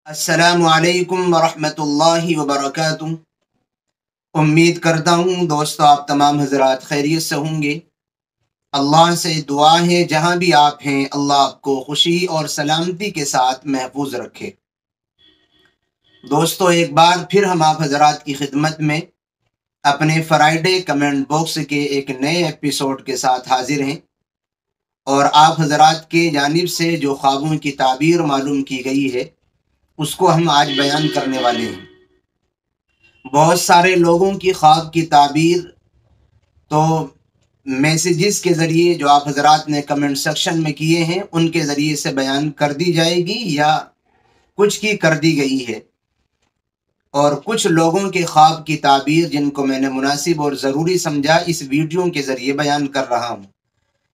السلام علیکم ورحمۃ اللہ وبرکاتہ۔ امید کرتا ہوں دوستو آپ تمام حضرات خیریت سے ہوں گے۔ اللہ سے دعا ہے جہاں بھی آپ ہیں اللہ آپ کو خوشی اور سلامتی کے ساتھ محفوظ رکھے۔ دوستو ایک بار پھر ہم آپ حضرات کی خدمت میں اپنے فرائیڈے کمنٹ باکس کے ایک نئے ایپیسوڈ کے ساتھ حاضر ہیں، اور آپ حضرات کے جانب سے جو خوابوں کی تعبیر معلوم کی گئی ہے اس کو ہم آج بیان کرنے والے ہیں۔ بہت سارے لوگوں کی خواب کی تعبیر تو میسیجز کے ذریعے جو آپ حضرات نے کمنٹ سیکشن میں کیے ہیں ان کے ذریعے سے بیان کر دی جائے گی یا کچھ کی کر دی گئی ہے، اور کچھ لوگوں کے خواب کی تعبیر جن کو میں نے مناسب اور ضروری سمجھا اس ویڈیو کے ذریعے بیان کر رہا ہوں۔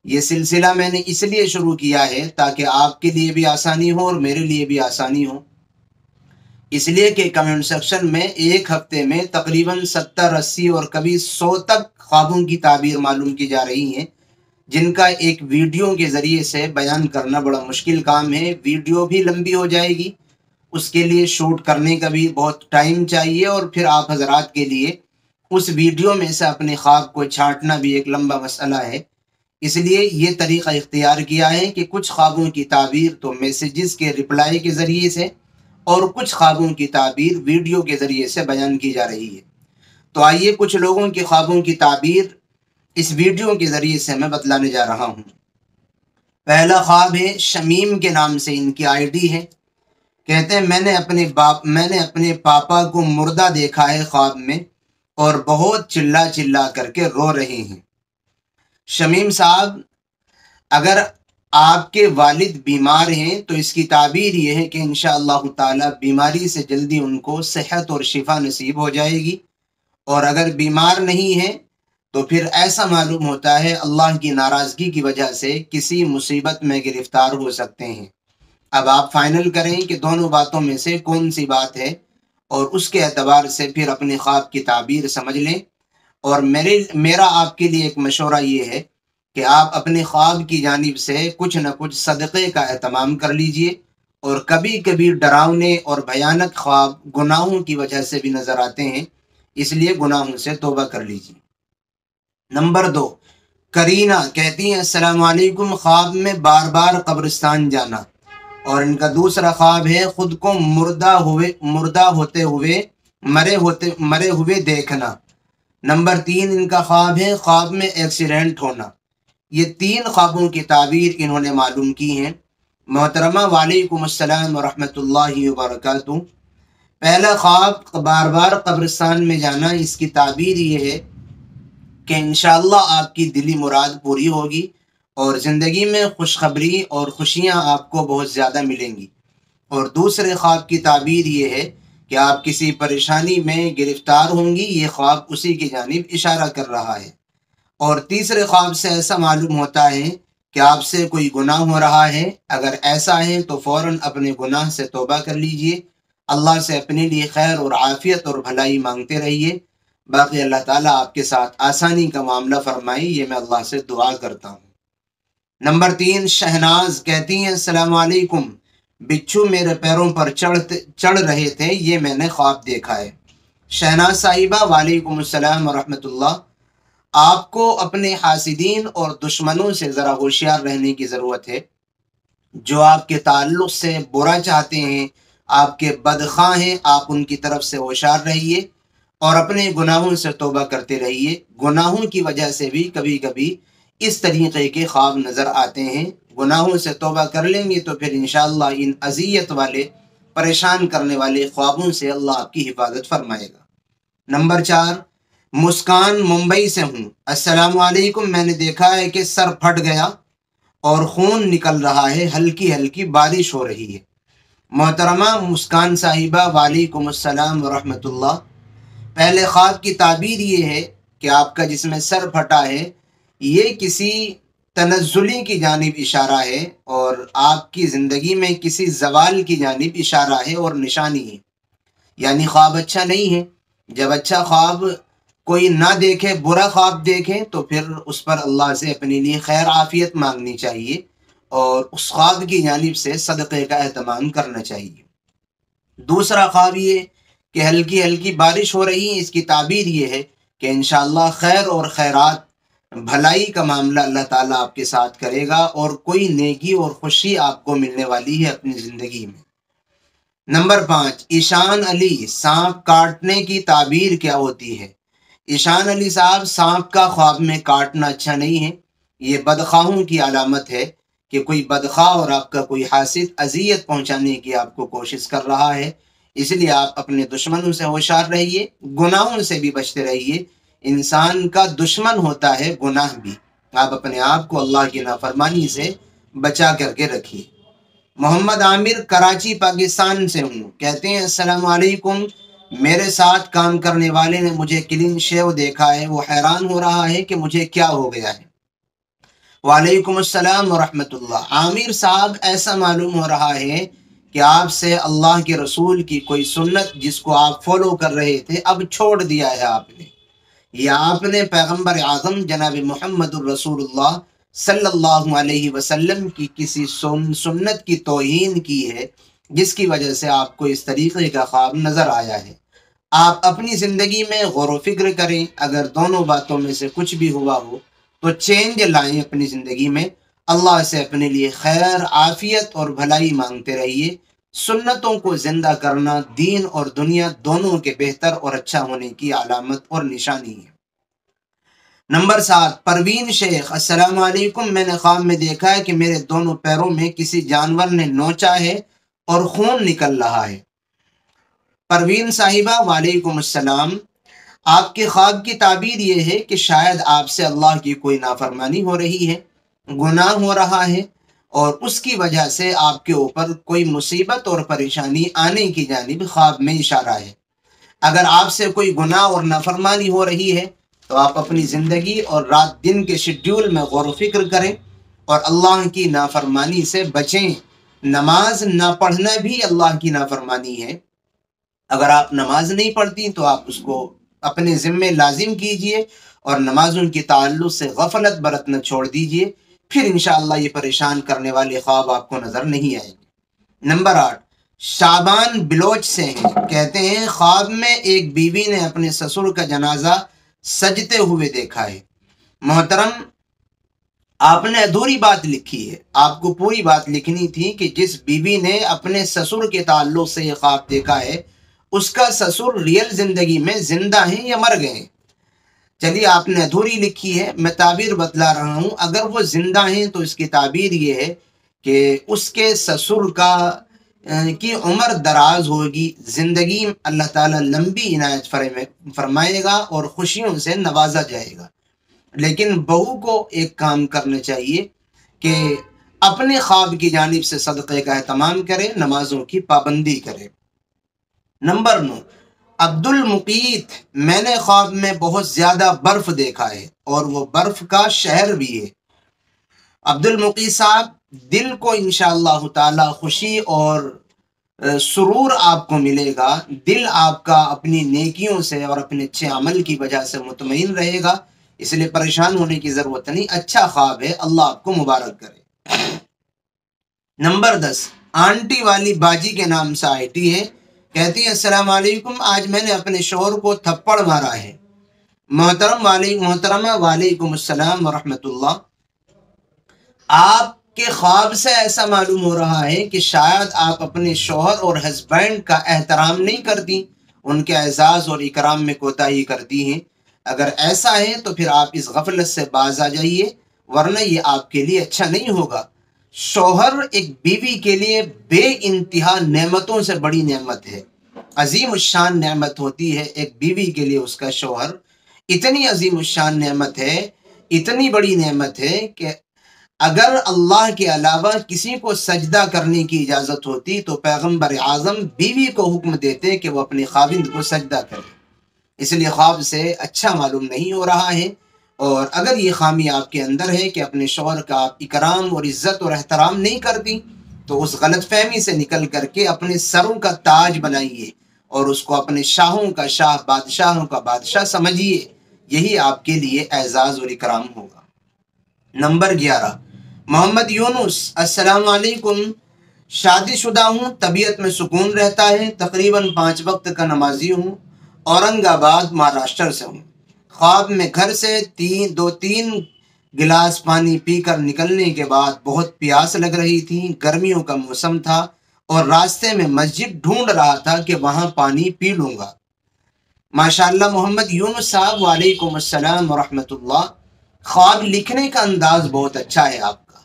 یہ سلسلہ میں نے اس لیے شروع کیا ہے تاکہ آپ کے لیے بھی آسانی ہو اور میرے لیے بھی آسانی ہو، اس لیے کہ کمنٹ سیکشن میں ایک ہفتے میں تقریباً 70 80 اور کبھی 100 تک خوابوں کی تعبیر معلوم کی جا رہی ہیں، جن کا ایک ویڈیو کے ذریعے سے بیان کرنا بڑا مشکل کام ہے۔ ویڈیو بھی لمبی ہو جائے گی، اس کے لیے شوٹ کرنے کا بھی بہت ٹائم چاہیے، اور پھر آپ حضرات کے لیے اس ویڈیو میں سے اپنے خواب کو چھانٹنا بھی ایک لمبا مسئلہ ہے۔ اس لیے یہ طریقہ اختیار کیا ہے کہ کچھ خوابوں کی تعبیر تو میسیجز کے رپلائی کے ذریعے سے اور کچھ خوابوں کی تعبیر ویڈیو کے ذریعے سے بیان کی جا رہی ہے۔ تو آئیے کچھ لوگوں کے خوابوں کی تعبیر اس ویڈیو کے ذریعے سے میں بتلانے جا رہا ہوں۔ پہلا خواب ہے، شمیم کے نام سے ان کی آئی ڈی ہے۔ کہتے ہیں میں نے اپنے پاپا کو مردہ دیکھا ہے خواب میں، اور بہت چلا چلا کر کے رو رہے ہیں۔ شمیم صاحب، اگر آپ کے والد بیمار ہیں تو اس کی تعبیر یہ ہے کہ انشاءاللہ تعالی بیماری سے جلدی ان کو صحت اور شفا نصیب ہو جائے گی، اور اگر بیمار نہیں ہیں تو پھر ایسا معلوم ہوتا ہے اللہ کی ناراضگی کی وجہ سے کسی مصیبت میں گرفتار ہو سکتے ہیں۔ اب آپ فائنل کریں کہ دونوں باتوں میں سے کون سی بات ہے، اور اس کے اعتبار سے پھر اپنے خواب کی تعبیر سمجھ لیں۔ اور میرا آپ کے لیے ایک مشورہ یہ ہے کہ آپ اپنے خواب کی جانب سے کچھ نہ کچھ صدقے کا اہتمام کر لیجئے، اور کبھی کبھی ڈراؤنے اور بھیانک خواب گناہوں کی وجہ سے بھی نظر آتے ہیں، اس لیے گناہوں سے توبہ کر لیجئے۔ نمبر 2، کرینہ کہتی ہیں السلام علیکم، خواب میں بار بار قبرستان جانا، اور ان کا دوسرا خواب ہے خود کو مردہ ہوتے ہوئے مرے ہوئے دیکھنا۔ نمبر 3 ان کا خواب ہے خواب میں ایکسیڈنٹ ہونا۔ یہ 3 خوابوں کی تعبیر انہوں نے معلوم کی ہیں۔ محترمہ وعلیکم السلام ورحمۃ اللہ وبرکاتہ۔ پہلا خواب بار بار قبرستان میں جانا، اس کی تعبیر یہ ہے کہ انشاءاللہ آپ کی دلی مراد پوری ہوگی، اور زندگی میں خوشخبری اور خوشیاں آپ کو بہت زیادہ ملیں گی۔ اور دوسرے خواب کی تعبیر یہ ہے کہ آپ کسی پریشانی میں گرفتار ہوں گی، یہ خواب اسی کی جانب اشارہ کر رہا ہے۔ اور تیسرے خواب سے ایسا معلوم ہوتا ہے کہ آپ سے کوئی گناہ ہو رہا ہے، اگر ایسا ہے تو فوراً اپنے گناہ سے توبہ کر لیجئے، اللہ سے اپنے لیے خیر اور عافیت اور بھلائی مانگتے رہیے، باقی اللہ تعالیٰ آپ کے ساتھ آسانی کا معاملہ فرمائے، یہ میں اللہ سے دعا کرتا ہوں۔ نمبر 3 شہناز کہتی ہیں السلام علیکم، بچھو میرے پیروں پر چڑھ رہے تھے، یہ میں نے خواب دیکھا ہے۔ شہناز صاحبہ وعلیکم السلام ورحمۃ اللہ۔ آپ کو اپنے حاسدین اور دشمنوں سے ذرا ہوشیار رہنے کی ضرورت ہے۔ جو آپ کے تعلق سے برا چاہتے ہیں، آپ کے بدخواہ ہیں، آپ ان کی طرف سے ہوشیار رہیے، اور اپنے گناہوں سے توبہ کرتے رہیے۔ گناہوں کی وجہ سے بھی کبھی کبھی اس طریقے کے خواب نظر آتے ہیں۔ گناہوں سے توبہ کر لیں گے تو پھر انشاءاللہ ان اذیت والے، پریشان کرنے والے خوابوں سے اللہ آپ کی حفاظت فرمائے گا۔ نمبر 4 مسکان ممبئی سے ہوں، السلام علیکم، میں نے دیکھا ہے کہ سر پھٹ گیا اور خون نکل رہا ہے، ہلکی ہلکی بارش ہو رہی ہے۔ محترمہ مسکان صاحبہ وعلیکم السلام ورحمۃ اللہ۔ پہلے خواب کی تعبیر یہ ہے کہ آپ کا جس میں سر پھٹا ہے یہ کسی تنزلی کی جانب اشارہ ہے، اور آپ کی زندگی میں کسی زوال کی جانب اشارہ ہے اور نشانی ہے، یعنی خواب اچھا نہیں ہے۔ جب اچھا خواب کوئی نہ دیکھے، برا خواب دیکھے تو پھر اس پر اللہ سے اپنے لیے خیر عافیت مانگنی چاہیے، اور اس خواب کی جانب سے صدقے کا اہتمام کرنا چاہیے۔ دوسرا خواب یہ کہ ہلکی ہلکی بارش ہو رہی ہے، اس کی تعبیر یہ ہے کہ انشاءاللہ خیر اور خیرات، بھلائی کا معاملہ اللہ تعالیٰ آپ کے ساتھ کرے گا اور کوئی نیکی اور خوشی آپ کو ملنے والی ہے اپنی زندگی میں۔ نمبر 5، ایشان علی، سانپ کاٹنے کی تعبیر کیا ہوتی ہے؟ ایشان علی صاحب، سانپ کا خواب میں کاٹنا اچھا نہیں ہے، یہ بدخواہوں کی علامت ہے کہ کوئی بدخواہ اور آپ کا کوئی حاسد اذیت پہنچانے کی آپ کو کوشش کر رہا ہے، اس لیے آپ اپنے دشمنوں سے ہوشیار رہیے، گناہوں سے بھی بچتے رہیے۔ انسان کا دشمن ہوتا ہے گناہ بھی، آپ اپنے آپ کو اللہ کی نافرمانی سے بچا کر کے رکھیے۔ محمد عامر، کراچی پاکستان سے ہوں، کہتے ہیں السلام علیکم، میرے ساتھ کام کرنے والے نے مجھے کلین شیو دیکھا ہے، وہ حیران ہو رہا ہے کہ مجھے کیا ہو گیا ہے۔ وعلیکم السلام ورحمۃ اللہ۔ عامر صاحب، ایسا معلوم ہو رہا ہے کہ آپ سے اللہ کے رسول کی کوئی سنت جس کو آپ فالو کر رہے تھے اب چھوڑ دیا ہے آپ نے، یا آپ نے پیغمبر اعظم جناب محمد الرسول اللہ صلی اللہ علیہ وسلم کی کسی سنت کی توہین کی ہے جس کی وجہ سے آپ کو اس طریقے کا خواب نظر آیا ہے۔ آپ اپنی زندگی میں غور و فکر کریں، اگر دونوں باتوں میں سے کچھ بھی ہوا ہو تو چینج لائیں اپنی زندگی میں، اللہ سے اپنے لیے خیر، عافیت اور بھلائی مانگتے رہیے۔ سنتوں کو زندہ کرنا دین اور دنیا دونوں کے بہتر اور اچھا ہونے کی علامت اور نشانی ہے۔ نمبر 7، پروین شیخ، السلام علیکم، میں نے خواب میں دیکھا ہے کہ میرے دونوں پیروں میں کسی جانور نے نوچا ہے اور خون نکل رہا ہے۔ پروین صاحبہ، وعلیکم السلام، آپ کے خواب کی تعبیر یہ ہے کہ شاید آپ سے اللہ کی کوئی نافرمانی ہو رہی ہے، گناہ ہو رہا ہے، اور اس کی وجہ سے آپ کے اوپر کوئی مصیبت اور پریشانی آنے کی جانب خواب میں اشارہ ہے۔ اگر آپ سے کوئی گناہ اور نافرمانی ہو رہی ہے تو آپ اپنی زندگی اور رات دن کے شیڈیول میں غور و فکر کریں اور اللہ کی نافرمانی سے بچیں۔ نماز نہ پڑھنا بھی اللہ کی نافرمانی ہے۔ اگر آپ نماز نہیں پڑھتی تو آپ اس کو اپنے ذمے لازم کیجئے اور نمازوں کی تعلق سے غفلت برتنا چھوڑ دیجئے، پھر انشاءاللہ یہ پریشان کرنے والے خواب آپ کو نظر نہیں آئیں گے۔ نمبر 8، شعبان بلوچ سے ہیں، کہتے ہیں خواب میں ایک بیوی نے اپنے سسر کا جنازہ سجتے ہوئے دیکھا ہے۔ محترم، آپ نے ادھوری بات لکھی ہے، آپ کو پوری بات لکھنی تھی کہ جس بیوی نے اپنے سسر کے تعلق سے یہ خواب دیکھا ہے اس کا سسر ریئل زندگی میں زندہ ہیں یا مر گئے ہیں۔ چلیے، آپ نے ادھوری لکھی ہے، میں تعبیر بتلا رہا ہوں۔ اگر وہ زندہ ہیں تو اس کی تعبیر یہ ہے کہ اس کے سسر کی عمر دراز ہوگی، زندگی اللہ تعالیٰ لمبی عنایت فرمائے گا اور خوشیوں سے نوازا جائے گا۔ لیکن بہو کو ایک کام کرنا چاہیے کہ اپنے خواب کی جانب سے صدقے کا اہتمام کرے، نمازوں کی پابندی کرے۔ نمبر 9، عبد المقیت، میں نے خواب میں بہت زیادہ برف دیکھا ہے اور وہ برف کا شہر بھی ہے۔ عبد المقیت صاحب، دل کو انشاءاللہ تعالی خوشی اور سرور آپ کو ملے گا، دل آپ کا اپنی نیکیوں سے اور اپنے اچھے عمل کی وجہ سے مطمئن رہے گا، اس لیے پریشان ہونے کی ضرورت نہیں، اچھا خواب ہے، اللہ آپ کو مبارک کرے۔ نمبر 10، آنٹی والی باجی کے نام سے آئی ہے، کہتی ہے السلام علیکم، آج میں نے اپنے شوہر کو تھپڑ مارا ہے۔ محترمہ، وعلیکم السلام ورحمۃ اللہ، آپ کے خواب سے ایسا معلوم ہو رہا ہے کہ شاید آپ اپنے شوہر اور ہسبینڈ کا احترام نہیں کرتی، ان کے اعزاز اور اکرام میں کوتاہی کرتی ہیں۔ اگر ایسا ہے تو پھر آپ اس غفلت سے باز آ جائیے، ورنہ یہ آپ کے لیے اچھا نہیں ہوگا۔ شوہر ایک بیوی کے لیے بے انتہا نعمتوں سے بڑی نعمت ہے، عظیم الشان نعمت ہوتی ہے ایک بیوی کے لیے اس کا شوہر۔ اتنی عظیم الشان نعمت ہے، اتنی بڑی نعمت ہے کہ اگر اللہ کے علاوہ کسی کو سجدہ کرنے کی اجازت ہوتی تو پیغمبر اعظم بیوی کو حکم دیتے کہ وہ اپنے خاوند کو سجدہ کرے۔ اس لیے خواب سے اچھا معلوم نہیں ہو رہا ہے، اور اگر یہ خامی آپ کے اندر ہے کہ اپنے شوہر کا آپ اکرام اور عزت اور احترام نہیں کرتی تو اس غلط فہمی سے نکل کر کے اپنے سروں کا تاج بنائیے اور اس کو اپنے شاہوں کا شاہ، بادشاہوں کا بادشاہ سمجھیے، یہی آپ کے لیے اعزاز اور اکرام ہوگا۔ نمبر 11، محمد یونس، السلام علیکم، شادی شدہ ہوں، طبیعت میں سکون رہتا ہے، تقریباً 5 وقت کا نمازی ہوں، اورنگ آباد مہاراشٹر سے ہوں۔ خواب میں گھر سے دو تین گلاس پانی پی کر نکلنے کے بعد بہت پیاس لگ رہی تھی، گرمیوں کا موسم تھا اور راستے میں مسجد ڈھونڈ رہا تھا کہ وہاں پانی پی لوں گا۔ ماشاءاللہ محمد یونس صاحب، وعلیکم السلام ورحمۃ اللہ۔ خواب لکھنے کا انداز بہت اچھا ہے آپ کا۔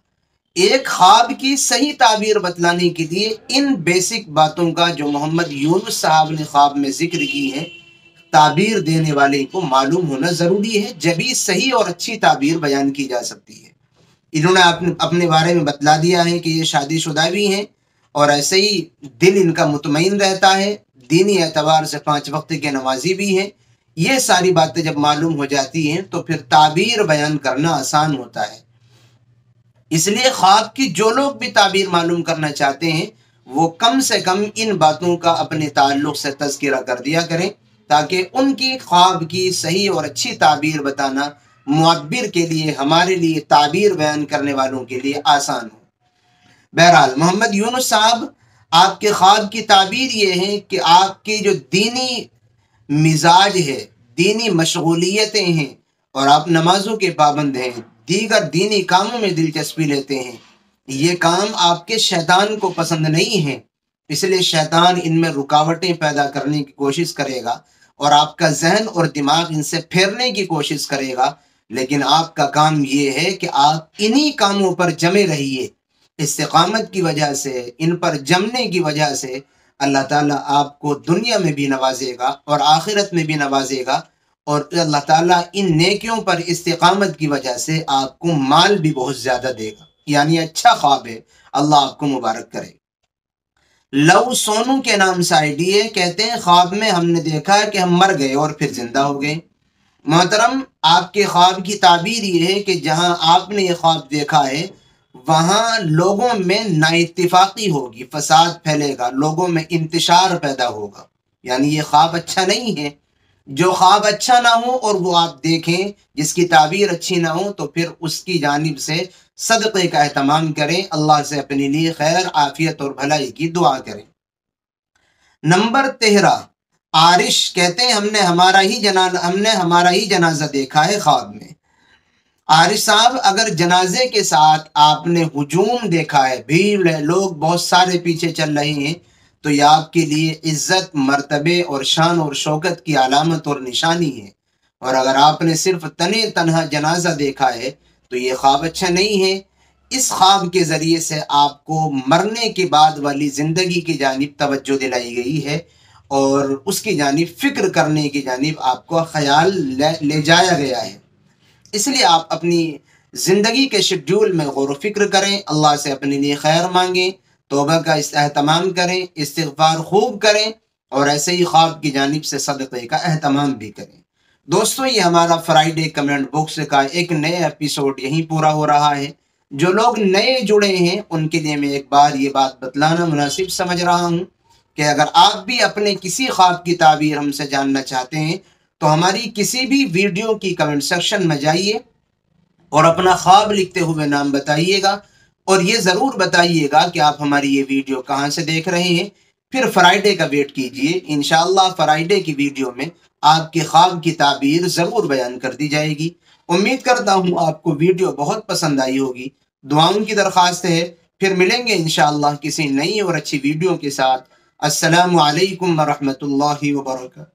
ایک خواب کی صحیح تعبیر بتلانے کے لیے ان بیسک باتوں کا جو محمد یونس صاحب نے خواب میں ذکر کی ہیں، تعبیر دینے والے کو معلوم ہونا ضروری ہے، جبھی صحیح اور اچھی تعبیر بیان کی جا سکتی ہے۔ انہوں نے اپنے بارے میں بتلا دیا ہے کہ یہ شادی شدہ بھی ہیں اور ایسے ہی دل ان کا مطمئن رہتا ہے، دینی اعتبار سے 5 وقت کے نمازی بھی ہیں۔ یہ ساری باتیں جب معلوم ہو جاتی ہیں تو پھر تعبیر بیان کرنا آسان ہوتا ہے۔ اس لیے خواب کی جو لوگ بھی تعبیر معلوم کرنا چاہتے ہیں وہ کم سے کم ان باتوں کا اپنے تعلق سے تذکرہ کر دیا کریں، تاکہ ان کی خواب کی صحیح اور اچھی تعبیر بتانا معبر کے لیے، ہمارے لیے تعبیر بیان کرنے والوں کے لیے آسان ہو۔ بہرحال محمد یونس صاحب، آپ کے خواب کی تعبیر یہ ہے کہ آپ کی جو دینی مزاج ہے، دینی مشغولیتیں ہیں اور آپ نمازوں کے پابند ہیں، دیگر دینی کاموں میں دلچسپی لیتے ہیں، یہ کام آپ کے شیطان کو پسند نہیں ہیں، اس لیے شیطان ان میں رکاوٹیں پیدا کرنے کی کوشش کرے گا اور آپ کا ذہن اور دماغ ان سے پھیرنے کی کوشش کرے گا، لیکن آپ کا کام یہ ہے کہ آپ انہی کاموں پر جمے رہیے۔ استقامت کی وجہ سے، ان پر جمنے کی وجہ سے اللہ تعالیٰ آپ کو دنیا میں بھی نوازے گا اور آخرت میں بھی نوازے گا، اور اللہ تعالیٰ ان نیکیوں پر استقامت کی وجہ سے آپ کو مال بھی بہت زیادہ دے گا۔ یعنی اچھا خواب ہے، اللہ آپ کو مبارک کرے۔ لو سونو کے نام سے آئیڈی ہے، کہتے ہیں خواب میں ہم نے دیکھا کہ ہم مر گئے اور پھر زندہ ہو گئے۔ محترم، آپ کے خواب کی تعبیر یہ ہے کہ جہاں آپ نے یہ خواب دیکھا ہے وہاں لوگوں میں نااتفاقی ہوگی، فساد پھیلے گا، لوگوں میں انتشار پیدا ہوگا، یعنی یہ خواب اچھا نہیں ہے۔ جو خواب اچھا نہ ہو اور وہ آپ دیکھیں، جس کی تعبیر اچھی نہ ہو، تو پھر اس کی جانب سے صدقے کا اہتمام کریں، اللہ سے اپنے لیے خیر، عافیت اور بھلائی کی دعا کریں۔ نمبر 13، عارش کہتے ہیں ہم نے ہمارا ہی جنازہ دیکھا ہے خواب میں۔ عارش صاحب، اگر جنازے کے ساتھ آپ نے ہجوم دیکھا ہے، بھیڑ ہے، لوگ بہت سارے پیچھے چل رہے ہیں، تو یہ آپ کے لیے عزت، مرتبے اور شان اور شوکت کی علامت اور نشانی ہے۔ اور اگر آپ نے صرف تنہا جنازہ دیکھا ہے تو یہ خواب اچھا نہیں ہے۔ اس خواب کے ذریعے سے آپ کو مرنے کے بعد والی زندگی کی جانب توجہ دلائی گئی ہے اور اس کی جانب فکر کرنے کی جانب آپ کو خیال لے جایا گیا ہے۔ اس لیے آپ اپنی زندگی کے شیڈول میں غور و فکر کریں، اللہ سے اپنے لیے خیر مانگیں، توبہ کا اہتمام کریں، استغفار خوب کریں اور ایسے ہی خواب کی جانب سے صدقے کا اہتمام بھی کریں۔ دوستو، یہ ہمارا فرائیڈے کمنٹ باکس کا ایک نئے ایپیسوڈ یہیں پورا ہو رہا ہے۔ جو لوگ نئے جڑے ہیں ان کے لیے میں ایک بار یہ بات بتلانا مناسب سمجھ رہا ہوں کہ اگر آپ بھی اپنے کسی خواب کی تعبیر ہم سے جاننا چاہتے ہیں تو ہماری کسی بھی ویڈیو کی کمنٹ سیکشن میں جائیے اور اپنا خواب لکھتے ہوئے نام بتائیے گا، اور یہ ضرور بتائیے گا کہ آپ ہماری یہ ویڈیو کہاں سے دیکھ رہے ہیں۔ پھر فرائیڈے کا ویٹ کیجئے، انشاءاللہ فرائیڈے کی ویڈیو میں آپ کے خواب کی تعبیر ضرور بیان کر دی جائے گی۔ امید کرتا ہوں آپ کو ویڈیو بہت پسند آئی ہوگی۔ دعاؤں کی درخواست ہے، پھر ملیں گے انشاءاللہ کسی نئی اور اچھی ویڈیو کے ساتھ۔ السلام علیکم ورحمۃ اللہ وبرکاتہ۔